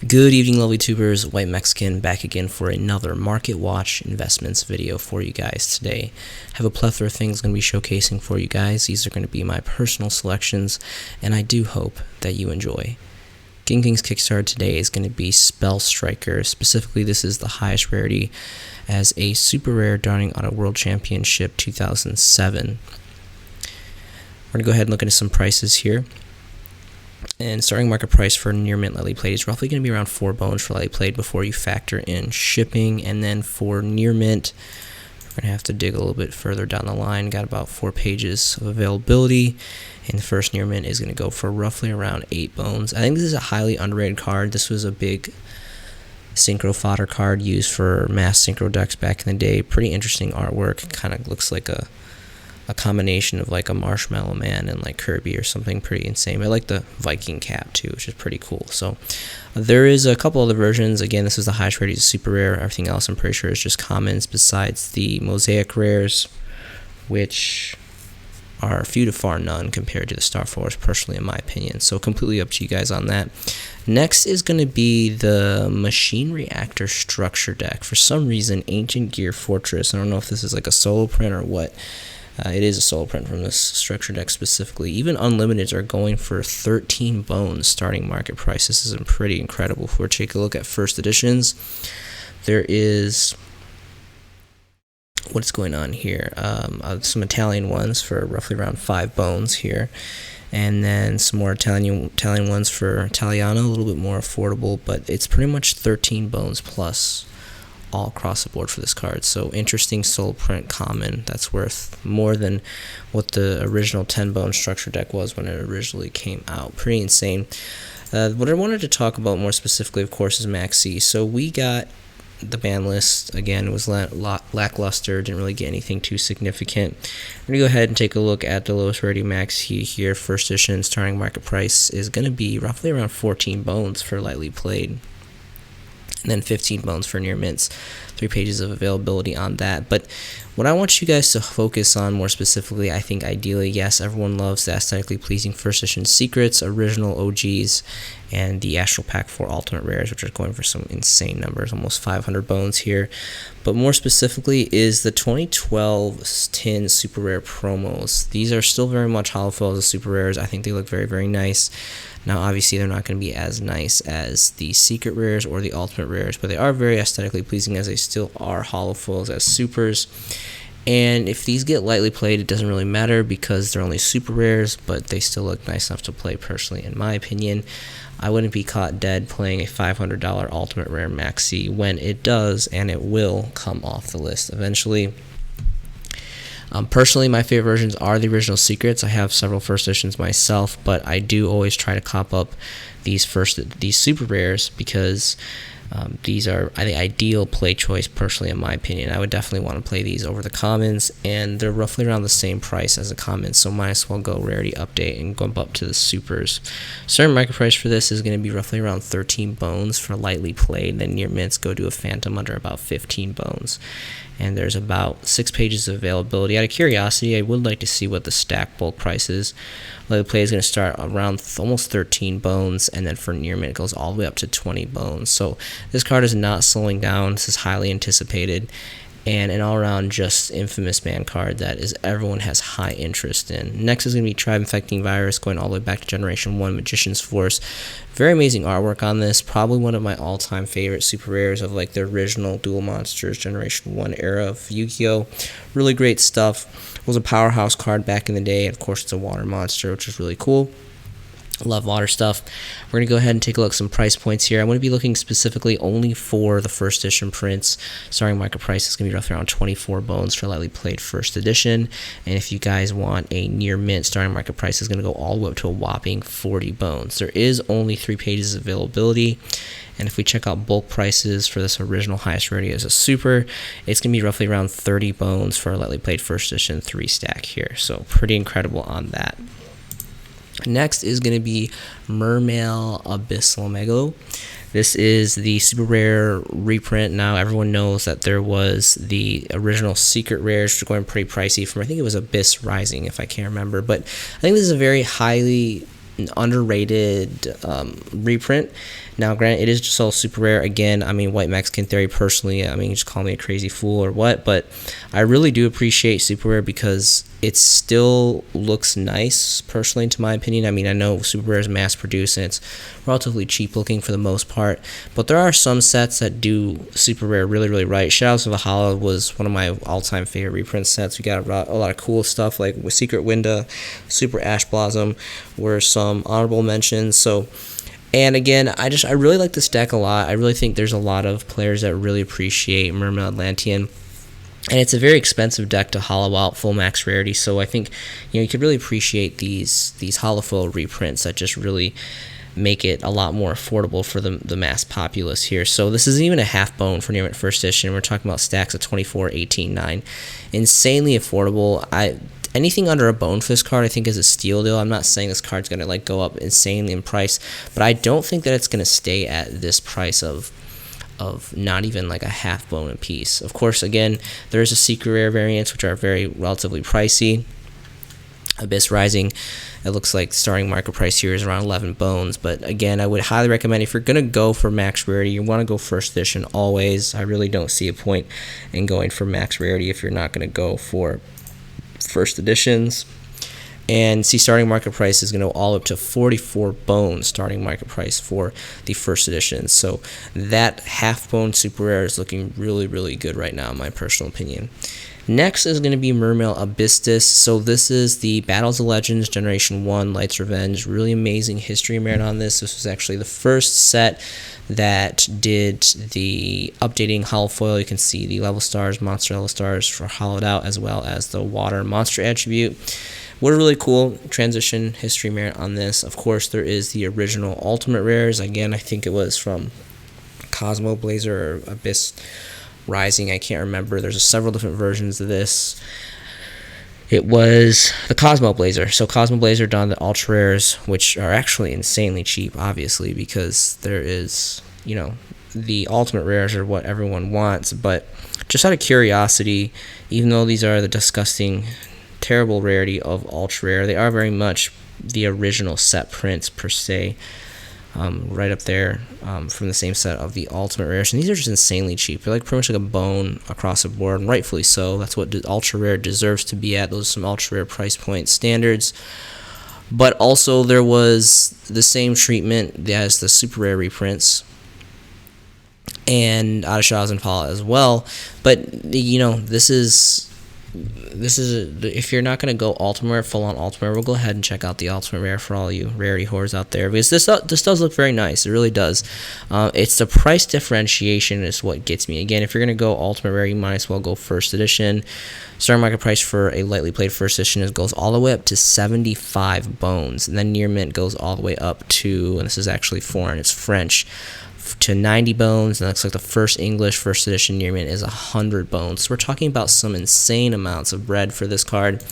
Good evening, lovely tubers. White Mexican back again for another Market Watch investments video for you guys today. I have a plethora of things going to be showcasing for you guys. These are going to be my personal selections, and I do hope that you enjoy. King King's Kickstarter today is going to be Spell Striker. Specifically, this is the highest rarity as a super rare Darting Auto World Championship 2007. We're going to go ahead and look into some prices here. And starting market price for near mint lightly played is roughly going to be around 4 bones for lightly played before you factor in shipping. And then for near mint, we're going to have to dig a little bit further down the line. Got about 4 pages of availability. And the first near mint is going to go for roughly around 8 bones. I think this is a highly underrated card. This was a big synchro fodder card used for mass synchro decks back in the day. Pretty interesting artwork. Kind of looks like a combination of like a Marshmallow Man and like Kirby or something pretty insane. I like the Viking cap too, which is pretty cool. So there is a couple other versions. Again, this is the highest rarity, super rare. Everything else I'm pretty sure is just commons besides the mosaic rares, which are few to far none compared to the Star Force, personally in my opinion. So completely up to you guys on that. Next is going to be the Machine Reactor Structure deck. For some reason, Ancient Gear Fortress, I don't know if this is like a solo print or what. It is a solo print from this structure deck specifically. Even Unlimiteds are going for 13 bones starting market price. This is pretty incredible. If we take a look at first editions, there is what's going on here. Some Italian ones for roughly around 5 bones here. And then some more Italian ones for Italiano, a little bit more affordable, but it's pretty much 13 bones plus all across the board for this card. So interesting solo print common that's worth more than what the original 10 bone structure deck was when it originally came out. Pretty insane. What I wanted to talk about more specifically, of course, is Maxi. So we got the ban list. Again, it was lackluster, didn't really get anything too significant. I'm going to go ahead and take a look at the lowest rarity Maxi here. First edition starting market price is going to be roughly around 14 bones for lightly played. And then 15 bones for near mints. 3 pages of availability on that. But what I want you guys to focus on more specifically, I think ideally, yes, everyone loves the aesthetically pleasing first edition secrets, original OGs, and the Astral Pack 4 Ultimate Rares, which are going for some insane numbers, almost 500 bones here. But more specifically is the 2012 tin super rare promos. These are still very much hollow foils of super rares. I think they look very, very nice. Now, obviously, they're not going to be as nice as the secret rares or the ultimate rares, but they are very aesthetically pleasing as they still are hollow foils as supers. And if these get lightly played, it doesn't really matter because they're only super rares, but they still look nice enough to play personally, in my opinion. I wouldn't be caught dead playing a $500 ultimate rare Maxi when it does, and it will come off the list eventually. Personally, my favorite versions are the original secrets. I have several first editions myself, but I do always try to cop up these super rares because these are the ideal play choice personally in my opinion. I would definitely want to play these over the commons, and they're roughly around the same price as the commons, so might as well go rarity update and bump up to the supers. Starting market price for this is going to be roughly around 13 bones for lightly played, then near mints go to a phantom under about 15 bones. And there's about 6 pages of availability. Out of curiosity, I would like to see what the stack bulk price is. Lightly play is going to start around almost 13 bones, and then for near mint it goes all the way up to 20 bones. So this card is not slowing down. This is highly anticipated, and an all-around just infamous ban card that everyone has high interest in. Next is going to be Tribe Infecting Virus, going all the way back to Generation 1 Magician's Force. Very amazing artwork on this. Probably one of my all-time favorite super rares of like the original Duel Monsters Generation 1 era of Yu-Gi-Oh! Really great stuff. It was a powerhouse card back in the day. Of course, it's a water monster, which is really cool. Love water stuff. We're going to go ahead and take a look at some price points here. I'm going to be looking specifically only for the first edition prints. Starting market price is going to be roughly around 24 bones for lightly played first edition. And if you guys want a near mint, starting market price is going to go all the way up to a whopping 40 bones. There is only 3 pages of availability. And if we check out bulk prices for this original highest rarity as a super, it's going to be roughly around 30 bones for a lightly played first edition 3 stack here. So pretty incredible on that. Next is going to be Mermail Abyssal Megalo. This is the super rare reprint. Now everyone knows that there was the original secret rares, which are going pretty pricey from, I think it was Abyss Rising, if I can't remember. But I think this is a very highly an underrated reprint. Now, granted, it is just all super rare. Again, I mean, White Mexican Theory, personally, I mean, just call me a crazy fool or what, but I really do appreciate super rare because it still looks nice, personally, to my opinion. I mean, I know super rare is mass produced and it's relatively cheap looking for the most part, but there are some sets that do super rare really, really right. Shadows of Valhalla was one of my all-time favorite reprint sets. We got a lot of cool stuff like with Secret Winda, Super Ash Blossom were some honorable mentions. So, and again, I really like this deck a lot. I really think there's a lot of players that really appreciate Mermail Atlantean. And it's a very expensive deck to hollow out full max rarity, so I think you could really appreciate these hollow foil reprints that just really make it a lot more affordable for the mass populace here. So this is even a half bone for Near Mint First Edition. We're talking about stacks of 24, 18, 9. Insanely affordable. Anything under a Bone Fist card I think is a steal deal. I'm not saying this card's going to go up insanely in price, but I don't think that it's going to stay at this price of not even like a half bone a piece. Of course, again, there's a secret rare variants which are very relatively pricey. Abyss Rising, it looks like starting market price here is around 11 bones, but again, I would highly recommend if you're going to go for max rarity, you want to go first edition always. I really don't see a point in going for max rarity if you're not going to go for first editions. And see, starting market price is going to go all up to 44 bones starting market price for the first edition. So that half bone super rare is looking really, really good right now, in my personal opinion. Next is going to be Mermail Abystis. So this is the Battles of Legends Generation 1 Light's Revenge. Really amazing history merit on this. This was actually the first set that did the updating hollow foil. You can see the level stars, monster level stars for hollowed out, as well as the water monster attribute. What a really cool transition history merit on this. Of course, there is the original Ultimate Rares. Again, I think it was from Cosmo Blazer or Abyss Rising. I can't remember. There's several different versions of this. It was the Cosmo Blazer. So Cosmo Blazer done the Ultra Rares, which are actually insanely cheap, obviously, because there is, the Ultimate Rares are what everyone wants. But just out of curiosity, even though these are the disgusting, terrible rarity of Ultra Rare, they are very much the original set prints per se, right up there from the same set of the Ultimate Rares. And these are just insanely cheap. They're pretty much like a bone across the board, and rightfully so. That's what Ultra Rare deserves to be at. Those are some Ultra Rare price point standards. But also there was the same treatment as the Super Rare reprints and Out of Shadows and Paula as well. But this is if you're not going to go Ultimate Rare, full on Ultimate Rare, we'll go ahead and check out the Ultimate Rare for all you rarity whores out there, because this does look very nice. It really does. It's the price differentiation is what gets me. Again, if you're going to go Ultimate Rare, you might as well go first edition. Starting market price for a lightly played first edition goes all the way up to 75 bones, and then Near Mint goes all the way up to, and this is actually foreign, it's French, to 90 bones, and that's like the first English first edition Near Mint is 100 bones. So we're talking about some insane amounts of bread for this card.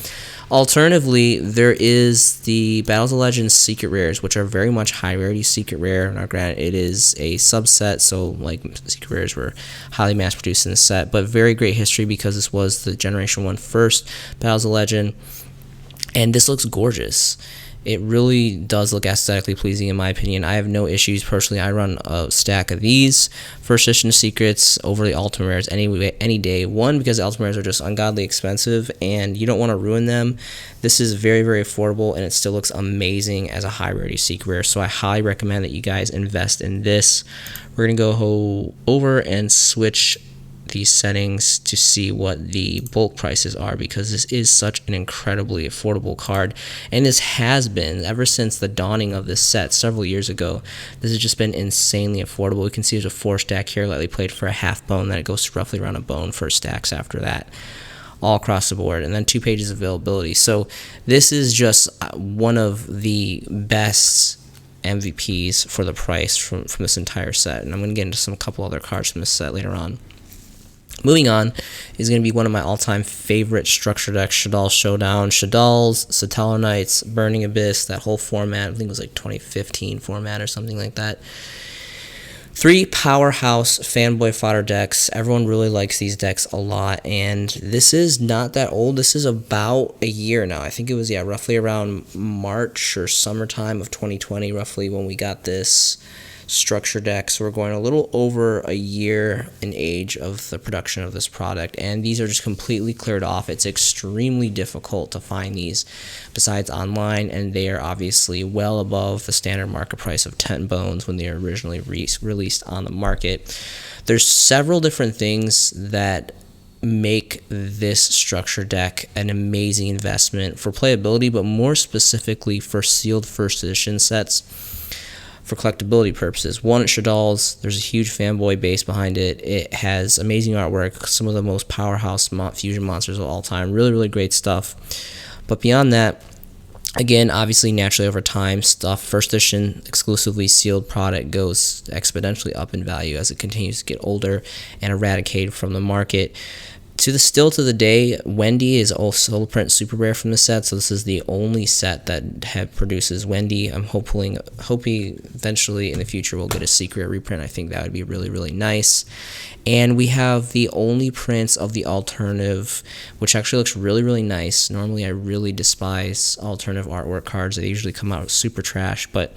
Alternatively, there is the Battles of Legends Secret Rares, which are very much high rarity secret rare. Now, granted, it is a subset, so secret rares were highly mass produced in the set, but very great history because this was the Generation 1 first Battles of Legend, and this looks gorgeous. It really does look aesthetically pleasing, in my opinion. I have no issues. Personally, I run a stack of these first edition secrets over the Ultimate Rares any day. One, because the Ultimate Rares are just ungodly expensive, and you don't want to ruin them. This is very, very affordable, and it still looks amazing as a high rarity secret rare. So I highly recommend that you guys invest in this. We're going to go over and switch these settings to see what the bulk prices are, because this is such an incredibly affordable card, and this has been ever since the dawning of this set several years ago. This has just been insanely affordable. We can see there's a 4 stack here, lightly played for a half bone, then it goes to roughly around a bone for stacks after that, all across the board, and then 2 pages of availability. So this is just one of the best MVPs for the price from this entire set, and I'm going to get into couple other cards from this set later on. Moving on is going to be one of my all-time favorite structure decks, Shaddoll Showdown. Shaddolls, Satellar Knights, Burning Abyss, that whole format, I think it was like 2015 format or something like that. Three powerhouse fanboy fodder decks. Everyone really likes these decks a lot, and this is not that old. This is about a year now. I think it was, roughly around March or summertime of 2020, roughly, when we got this structure deck. So we're going a little over a year in age of the production of this product, and these are just completely cleared off. It's extremely difficult to find these besides online, and they are obviously well above the standard market price of 10 bones when they were originally released on the market. There's several different things that make this structure deck an amazing investment for playability, but more specifically for sealed first edition sets for collectability purposes. One, at Shaddoll's, there's a huge fanboy base behind it. It has amazing artwork, some of the most powerhouse fusion monsters of all time. Really, really great stuff. But beyond that, again, obviously, naturally over time, first edition exclusively sealed product goes exponentially up in value as it continues to get older and eradicated from the market. Still to the day, Wendy is also solo print super rare from the set, so this is the only set that produces Wendy. I'm hoping eventually in the future we'll get a secret reprint. I think that would be really, really nice. And we have the only prints of the alternative, which actually looks really, really nice. Normally I really despise alternative artwork cards. They usually come out super trash, but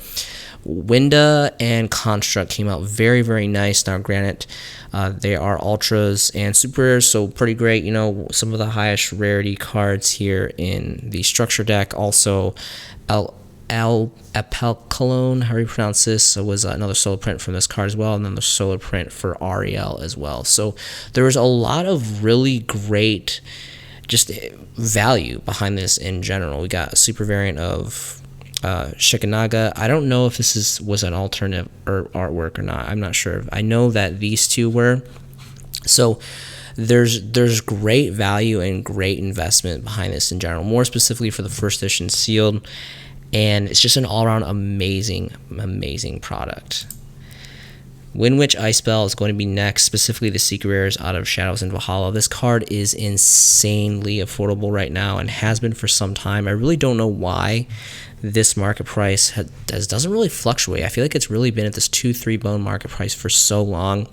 Winda and Construct came out very, very nice. Now, granted, they are ultras and super rares, so pretty great. Some of the highest rarity cards here in the structure deck. Also, Apelcalone, how do you pronounce this? Was another solo print from this card as well, and then the solo print for Ariel as well. So there was a lot of really great just value behind this in general. We got a super variant of Shikanaga. I don't know if this was an alternative artwork or not. I'm not sure. I know that these two were. So there's great value and great investment behind this in general, more specifically for the first edition sealed, and it's just an all-around amazing product. Windwitch Icebell is going to be next, specifically the secret rares out of Shadows in Valhalla. This card is insanely affordable right now and has been for some time. I really don't know why this market price doesn't really fluctuate. I feel like it's really been at this 2-3 bone market price for so long.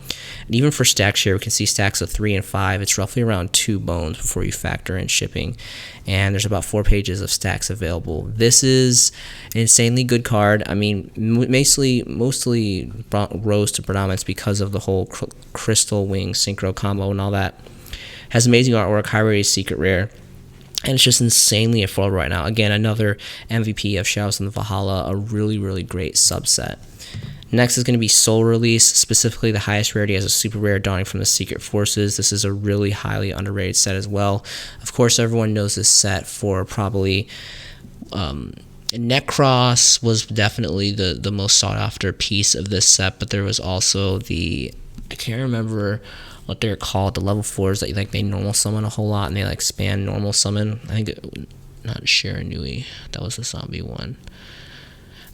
And even for stacks here, we can see stacks of 3 and 5. It's roughly around 2 bones before you factor in shipping. And there's about 4 pages of stacks available. This is an insanely good card. I mean, mostly rose to predominance because of the whole Crystal Wing Synchro combo and all that. Has amazing artwork, high rated secret rare. And it's just insanely affordable right now. Again, another MVP of Shadows in the Valhalla, a really, really great subset. Next is going to be Soul Release, specifically the highest rarity as a super rare dawning from the Secret Forces. This is a really highly underrated set as well. Of course, everyone knows this set for probably Necros was definitely the most sought after piece of this set, but there was also I can't remember what they're called, the level 4s that they normal summon a whole lot and they span normal summon. I think not Shiranui, that was the zombie one.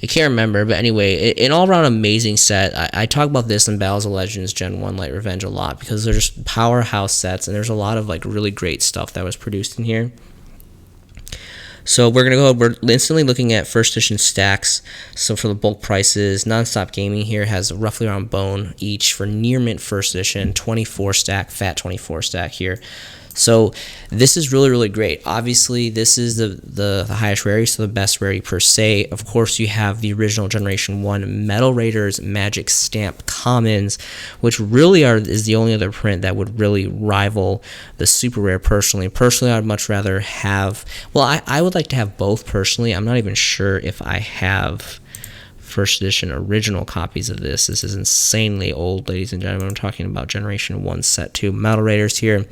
I can't remember, but anyway, an all-around amazing set. I talk about this in Battles of Legends Gen 1 Light Revenge a lot because they're just powerhouse sets and there's a lot of really great stuff that was produced in here. So we're instantly looking at first edition stacks. So for the bulk prices, Nonstop Gaming here has roughly around bone each for near mint first edition, 24 stack, fat 24 stack here. So this is really, really great. Obviously, this is the highest rarity, so the best rarity per se. Of course, you have the original Generation 1 Metal Raiders Magic Stamp Commons, which really is the only other print that would really rival the super rare personally. Personally, I'd much rather have... Well, I would like to have both personally. I'm not even sure if I have first edition original copies of this. This is insanely old, ladies and gentlemen. I'm talking about Generation 1 Set 2 Metal Raiders here.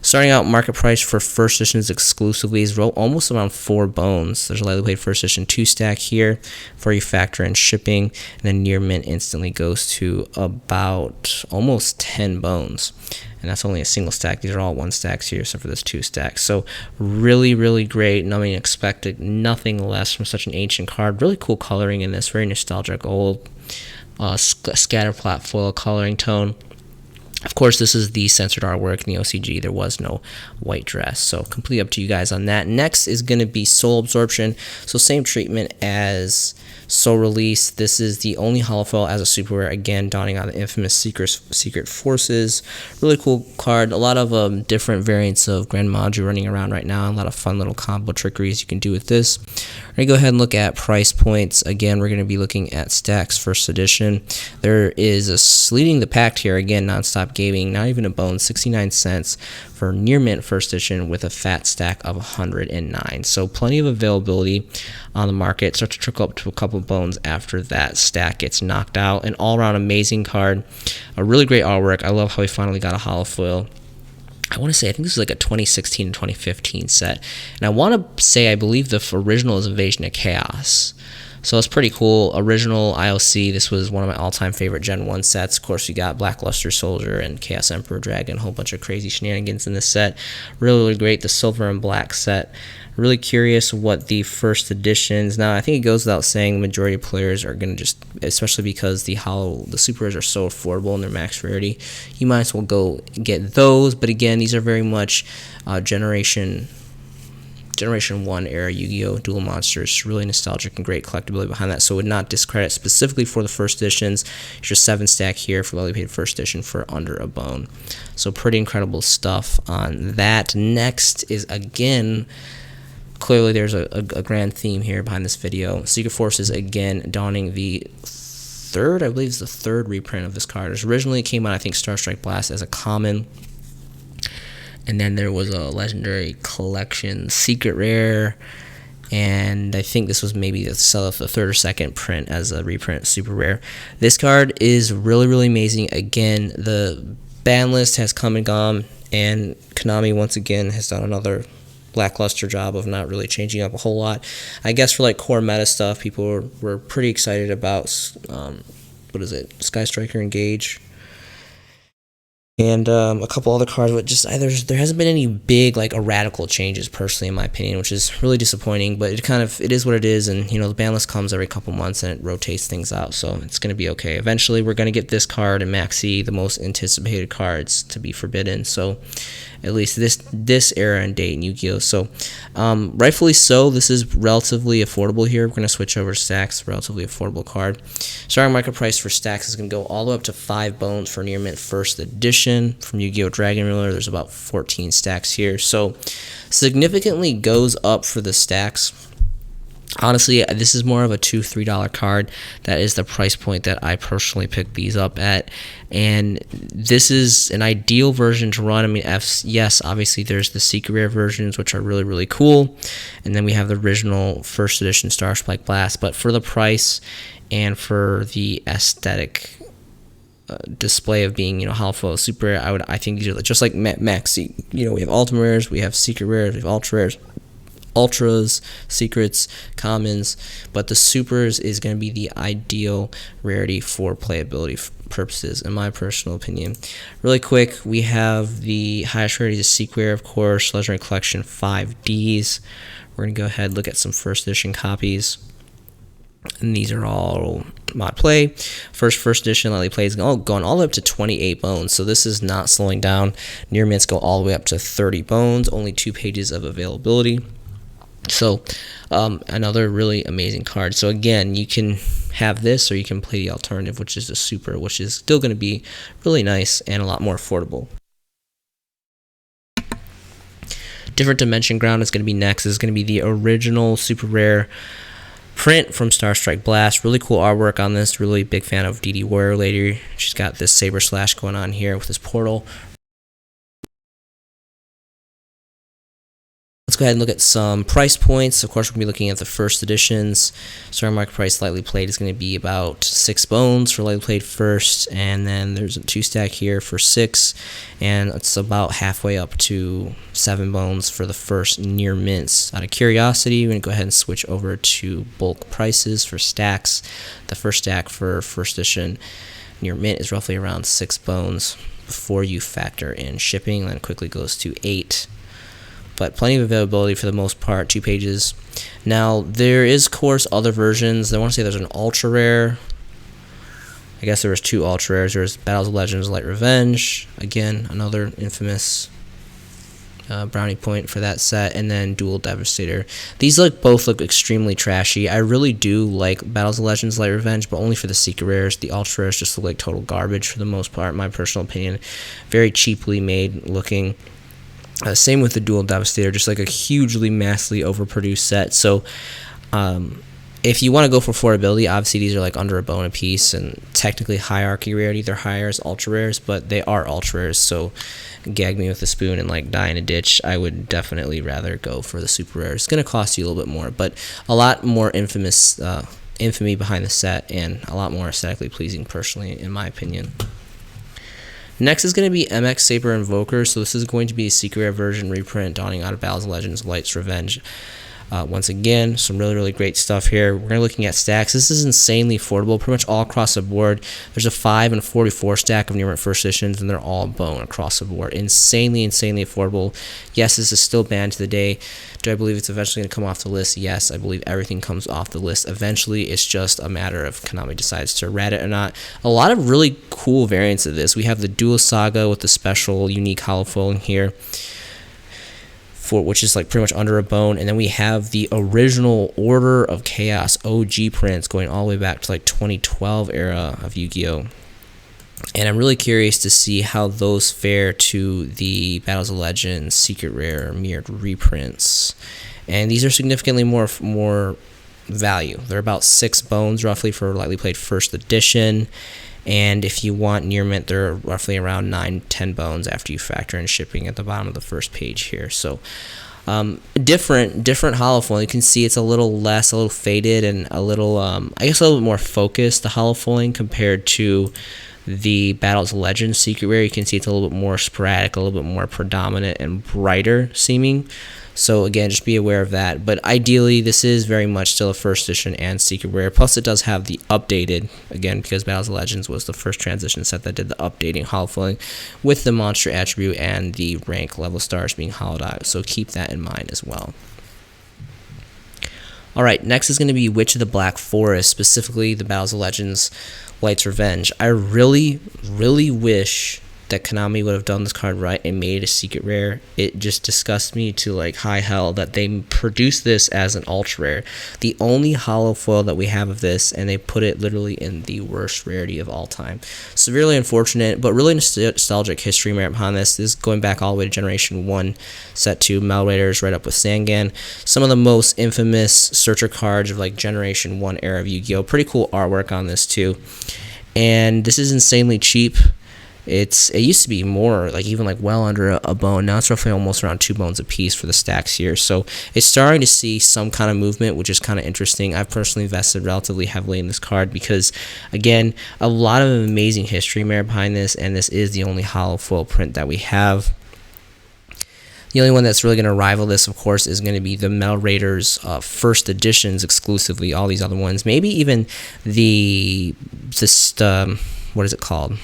Starting out market price for first editions exclusively is almost around 4 bones. There's a lightly played first edition 2 stack here for you factor in shipping, and then near mint instantly goes to about almost 10 bones. And that's only a single stack. These are all 1 stacks here, except for this 2 stacks. So really, really great. I mean, expected nothing less from such an ancient card. Really cool coloring in this. Very nostalgic, old scatter plat foil coloring tone. Of course, this is the censored artwork in the OCG. There was no white dress, so completely up to you guys on that. Next is going to be Soul Absorption. So same treatment as Soul Release. This is the only holo foil as a super rare, again donning on the infamous Secret Forces. Really cool card. A lot of different variants of Grand Madju running around right now. A lot of fun little combo trickeries you can do with this. We're going to go ahead and look at price points. Again, we're going to be looking at Stax First Edition. There is a leading the pack here, again, Nonstop Gaming, not even a bone, 69 cents for near mint First Edition with a fat stack of 109. So plenty of availability on the market. Start to trickle up to a couple bones after that stack gets knocked out. An all-around amazing card. A really great artwork. I love how we finally got a holo foil. I want to say, I think this is like a 2016 and 2015 set. And I want to say, I believe the original is Invasion of Chaos. So it's pretty cool. Original IOC, this was one of my all-time favorite Gen 1 sets. Of course, you got Black Luster Soldier and Chaos Emperor Dragon, a whole bunch of crazy shenanigans in this set. Really, really great. The silver and black set. Really curious what the first editions. Now, I think it goes without saying the majority of players are going to just, especially because the super rares are so affordable and they're max rarity, you might as well go get those. But again, these are very much Generation 1 era Yu-Gi-Oh! Duel Monsters. Really nostalgic and great collectability behind that, so would not discredit specifically for the first editions. Here's your 7 stack here for lightly paid first edition for under a bone. So pretty incredible stuff on that. Next is, again, clearly there's a grand theme here behind this video. Secret Forces, again, donning the third, I believe it's the third reprint of this card. It originally came out, I think, Star Strike Blast as a common. And then there was a Legendary Collection Secret Rare, and I think this was maybe the third or second print as a reprint Super Rare. This card is really, really amazing. Again, the ban list has come and gone, and Konami once again has done another lackluster job of not really changing up a whole lot. I guess for like core meta stuff, people were pretty excited about, what is it, Sky Striker Engage, and a couple other cards, but just there hasn't been any big like radical changes personally in my opinion, which is really disappointing. But it is what it is, and the ban list comes every couple months and it rotates things out, so it's going to be okay. Eventually we're going to get this card and Maxi, the most anticipated cards to be forbidden, so at least this era and date in Yu-Gi-Oh! So rightfully so, this is relatively affordable here. We're going to switch over to Stax, relatively affordable card. Starting market price for Stax is going to go all the way up to 5 bones for near mint first edition. From Yu-Gi-Oh! Dragon Ruler, there's about 14 stacks here, so significantly goes up for the stacks. Honestly, this is more of a $2-3 card. That is the price point that I personally picked these up at, and this is an ideal version to run. I mean, yes, obviously there's the secret rare versions, which are really, really cool, and then we have the original first edition Star Strike Blast. But for the price and for the aesthetic display of being, holo foil super rare, I think these are just like Maxi. We have Ultimate Rares, we have secret rares, we have ultra rares, ultras, secrets, commons, but the supers is going to be the ideal rarity for playability purposes, in my personal opinion. Really quick, we have the highest rarity is secret rare, of course, Legendary Collection 5Ds. We're going to go ahead and look at some first edition copies, and these are all mod play. First edition lightly plays going all the way up to 28 bones, so this is not slowing down. Near mints go all the way up to 30 bones, only 2 pages of availability. So another really amazing card. So again, you can have this or you can play the alternative, which is the super, which is still going to be really nice and a lot more affordable. Different Dimension Ground is going to be next. This is going to be the original super rare print from Star Strike Blast. Really cool artwork on this. Really big fan of DD Warrior Lady. She's got this Saber Slash going on here with this portal. Let's go ahead and look at some price points. Of course, we're going to be looking at the first editions. Starting market price lightly played is going to be about 6 bones for lightly played first, and then there's a 2 stack here for 6, and it's about halfway up to 7 bones for the first near mints. Out of curiosity, we're going to go ahead and switch over to bulk prices for stacks. The first stack for first edition near mint is roughly around 6 bones before you factor in shipping, then it quickly goes to 8. But plenty of availability for the most part, 2 pages. Now, there is, of course, other versions. I want to say there's an ultra rare I guess there was 2 ultra rares. There was Battles of Legends Light Revenge, again another infamous brownie point for that set, and then Dual Devastator. These both look extremely trashy. I really do like Battles of Legends Light Revenge, but only for the secret rares. The ultra rares just look like total garbage for the most part, in my personal opinion. Very cheaply made looking. Same with the Dual Devastator, just like a hugely, massively overproduced set. So, if you want to go for affordability, obviously these are like under a bone a piece, and technically hierarchy rarity, they're higher as ultra rares, but they are ultra rares, so gag me with a spoon and like die in a ditch. I would definitely rather go for the super rare. It's going to cost you a little bit more, but a lot more infamy behind the set, and a lot more aesthetically pleasing personally, in my opinion. Next is going to be MX Saber Invoker. So this is going to be a secret rare version reprint dawning out of Battles of Legends Light's Revenge. Once again, some really, really great stuff here. We're going to be looking at stacks. This is insanely affordable, pretty much all across the board. There's a 5 and 44 stack of Near Mint first editions, and they're all bone across the board. Insanely, insanely affordable. Yes, this is still banned to the day. Do I believe it's eventually going to come off the list? Yes, I believe everything comes off the list eventually. It's just a matter of Konami decides to rat it or not. A lot of really cool variants of this. We have the Dual Saga with the special unique hollow foil in here, which is like pretty much under a bone, and then we have the original Order of Chaos OG prints going all the way back to like 2012 era of Yu-Gi-Oh! And I'm really curious to see how those fare to the Battles of Legends Secret Rare mirrored reprints. And these are significantly more value. They're about 6 bones roughly for lightly played first edition. And if you want Near Mint, they're roughly around 9-10 bones after you factor in shipping at the bottom of the first page here. So different hollow foil. You can see it's a little faded, and a little, I guess a little bit more focused, the hollow foiling, compared to the Battles of Legends Secret Rare. You can see it's a little bit more sporadic, a little bit more predominant and brighter seeming. So again, just be aware of that. But ideally, this is very much still a first edition and secret rare. Plus, it does have the updated, again, because Battles of Legends was the first transition set that did the updating hollow foiling with the monster attribute and the rank level stars being hollowed out. So keep that in mind as well. Alright, next is going to be Witch of the Black Forest, specifically the Battles of Legends Light's Revenge. I really, really wish that Konami would have done this card right and made a secret rare. It just disgusts me to like high hell that they produced this as an ultra rare. The only hollow foil that we have of this, and they put it literally in the worst rarity of all time. Severely unfortunate, but really nostalgic history merit behind this. This is going back all the way to Generation 1, Set 2, Mel Raiders, right up with Sangan. Some of the most infamous searcher cards of like Generation 1 era of Yu-Gi-Oh! Pretty cool artwork on this too. And this is insanely cheap. It used to be more, like even like well under a bone. Now it's roughly almost around 2 bones a piece for the stacks here. So it's starting to see some kind of movement, which is kind of interesting. I've personally invested relatively heavily in this card because, again, a lot of amazing history merit behind this, and this is the only hollow foil print that we have. The only one that's really going to rival this, of course, is going to be the Mel Raiders first editions exclusively. All these other ones, maybe even what is it called?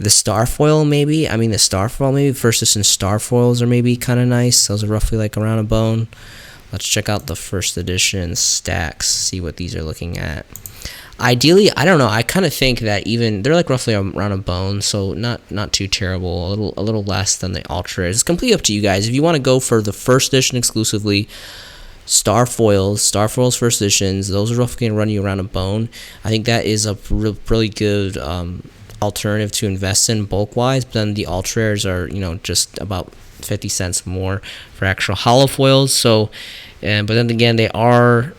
The Starfoil, maybe? I mean, the Starfoil, maybe. First edition Starfoils are maybe kind of nice. Those are roughly like around a bone. Let's check out the first edition stacks, see what these are looking at. Ideally, I don't know. I kind of think that even they're like roughly around a bone, so not too terrible. A little less than the Ultra. It's completely up to you guys. If you want to go for the first edition exclusively, Starfoils first editions, those are roughly going to run you around a bone. I think that is a really good alternative to invest in bulk wise, but then the ultra rares are, just about 50 cents more for actual hollow foils. So but then again, they are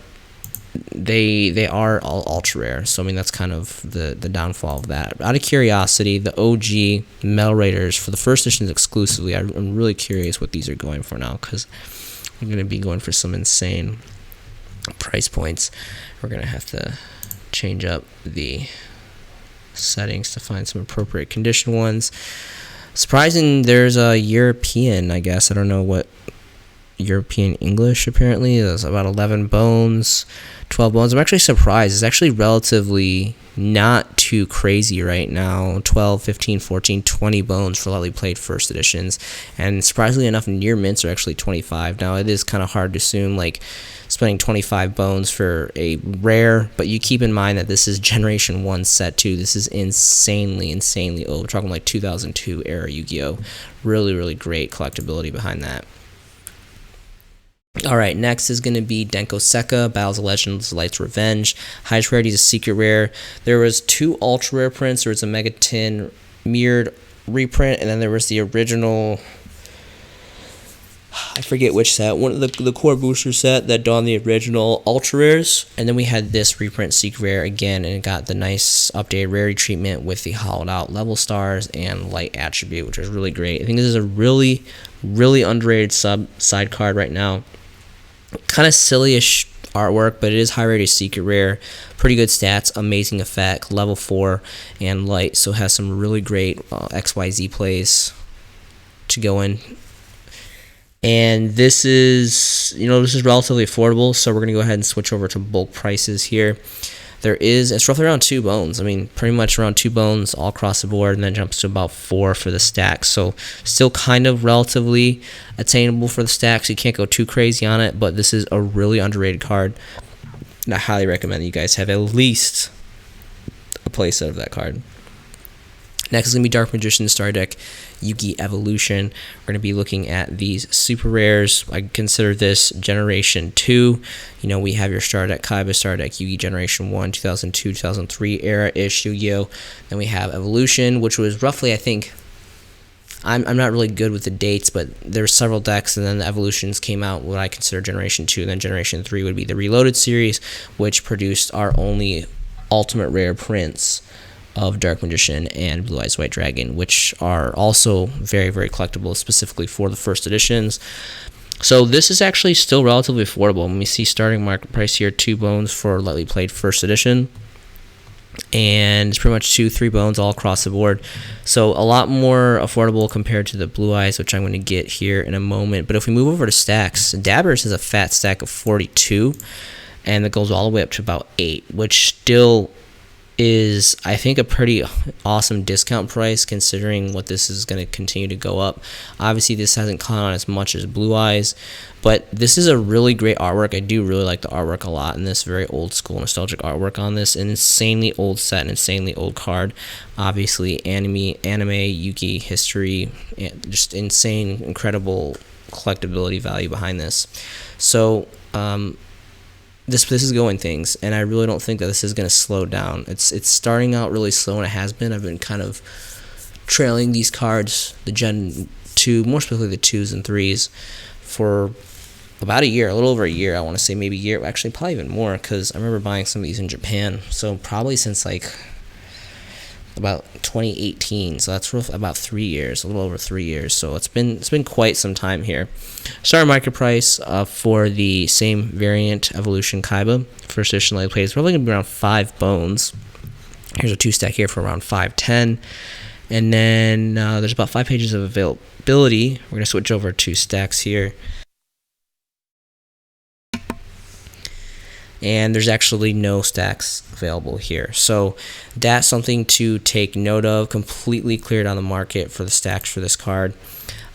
all ultra rare, so I mean that's kind of the downfall of that. Out of curiosity, the OG Mel Raiders for the first editions exclusively, I'm really curious what these are going for now, because we're going to be going for some insane price points. We're going to have to change up the settings to find some appropriate condition ones. Surprising, there's a European, I guess. I don't know what European English, apparently. There's about 11 bones, 12 bones. I'm actually surprised. It's actually relatively not too crazy right now. 12, 15, 14, 20 bones for lightly played first editions. And surprisingly enough, near mints are actually 25. Now, it is kind of hard to assume, like, spending 25 bones for a rare, but you keep in mind that this is Generation 1 Set 2. This is insanely old. We're talking like 2002 era Yu-Gi-Oh! Really great collectability behind that. Alright, next is going to be Denko Sekka, Battles of Legends, Light's Revenge. Highest rarity is a secret rare. There was 2 ultra rare prints. There was a Mega Tin mirrored reprint, and then there was the original, I forget which set, one of the core booster set that donned the original ultra rares, and then we had this reprint secret rare again, and it got the nice updated rarity treatment with the hollowed out level stars and light attribute, which was really great. I think this is a really underrated side card right now. Kind of silly-ish artwork, but it is high rated secret rare. Pretty good stats, amazing effect, level 4 and light, so it has some really great XYZ plays to go in. And this is relatively affordable, so we're going to go ahead and switch over to bulk prices here. It's roughly around 2 bones. I mean, pretty much around 2 bones all across the board, and then jumps to about 4 for the stacks. So still kind of relatively attainable for the stacks. You can't go too crazy on it, but this is a really underrated card. And I highly recommend that you guys have at least a playset of that card. Next is going to be Dark Magician Star Deck Yu-Gi Evolution. We're going to be looking at these super rares. I consider this Generation 2. We have your Star Deck Kaiba, Star Deck Yu-Gi Generation 1, 2002, 2003 era-ish Yu-Gi-Oh! Then we have Evolution, which was roughly, I think, I'm not really good with the dates, but there were several decks, and then the Evolutions came out, what I consider Generation 2, and then Generation 3 would be the Reloaded series, which produced our only ultimate rare prints of Dark Magician and Blue Eyes White Dragon, which are also very collectible, specifically for the first editions. So this is actually still relatively affordable. When we see starting market price here, 2 bones for lightly played first edition, and it's pretty much 2-3 bones all across the board. So a lot more affordable compared to the Blue Eyes, which I'm going to get here in a moment. But if we move over to stacks, Dabbers has a fat stack of 42, and that goes all the way up to about 8, which still is, I think, a pretty awesome discount price considering what this is going to continue to go up. Obviously, this hasn't caught on as much as Blue Eyes, but this is a really great artwork. I do really like the artwork a lot, and this very old school nostalgic artwork on this. An insanely old set, an insanely old card. Obviously, anime, Yu-Gi history, just insane, incredible collectability value behind this. So, This is going things, and I really don't think that this is going to slow down. It's starting out really slow, and it has been. I've been kind of trailing these cards, the Gen 2, more specifically the 2s and 3s, for about a year, a little over a year. I want to say maybe a year, actually probably even more, because I remember buying some of these in Japan. So probably since like about 2018, so that's about 3 years, a little over 3 years. So it's been quite some time here. Starting market price for the same variant Evolution Kaiba first edition light play is probably gonna be around 5 bones. Here's a 2 stack here for around 510, and then there's about 5 pages of availability. We're gonna switch over to stacks here. And there's actually no stacks available here. So that's something to take note of. Completely cleared on the market for the stacks for this card.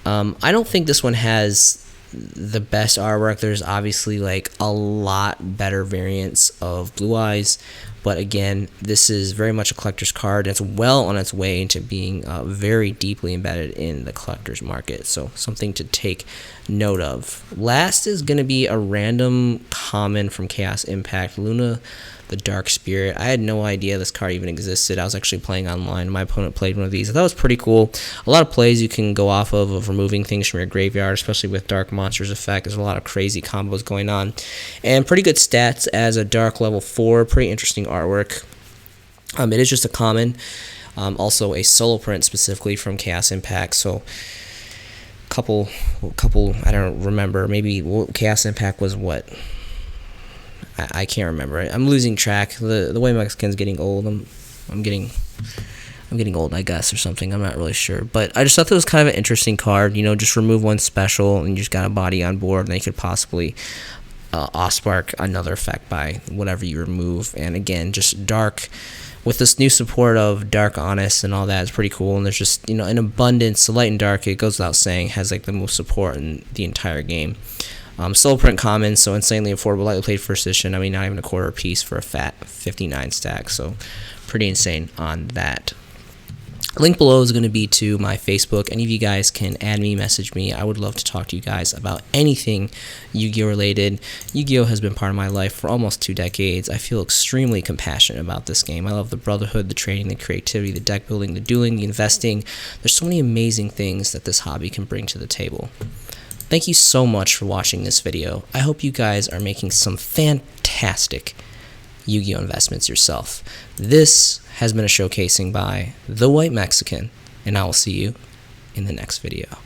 I don't think this one has the best artwork. There's obviously like a lot better variants of Blue Eyes, but again, this is very much a collector's card. It's well on its way into being very deeply embedded in the collector's market, so something to take note of. Last is going to be a random common from Chaos Impact, Luna the Dark Spirit. I had no idea this card even existed. I was actually playing online. My opponent played one of these. I thought it was pretty cool. A lot of plays you can go off of removing things from your graveyard, especially with Dark Monsters effect. There's a lot of crazy combos going on. And pretty good stats as a Dark level 4. Pretty interesting artwork. It is just a common. Also a solo print specifically from Chaos Impact. So couple, I don't remember. Maybe Chaos Impact was what? I can't remember. I'm losing track. The way my skin's getting old, I'm getting I'm getting old, I guess, or something. I'm not really sure. But I just thought that was kind of an interesting card. Just remove one special, and you just got a body on board, and they could possibly Allspark another effect by whatever you remove. And again, just dark with this new support of Dark Honest and all that is pretty cool. And there's just in abundance, the light and dark, it goes without saying, has like the most support in the entire game. Solo print common, so insanely affordable, lightly played first edition. I mean, not even a quarter a piece for a fat 59 stack, so pretty insane on that. Link below is going to be to my Facebook. Any of you guys can add me, message me. I would love to talk to you guys about anything Yu-Gi-Oh related. Yu-Gi-Oh has been part of my life for almost 2 decades. I feel extremely compassionate about this game. I love the brotherhood, the trading, the creativity, the deck building, the dueling, the investing. There's so many amazing things that this hobby can bring to the table. Thank you so much for watching this video. I hope you guys are making some fantastic Yu-Gi-Oh investments yourself. This has been a showcasing by The White Mexican, and I will see you in the next video.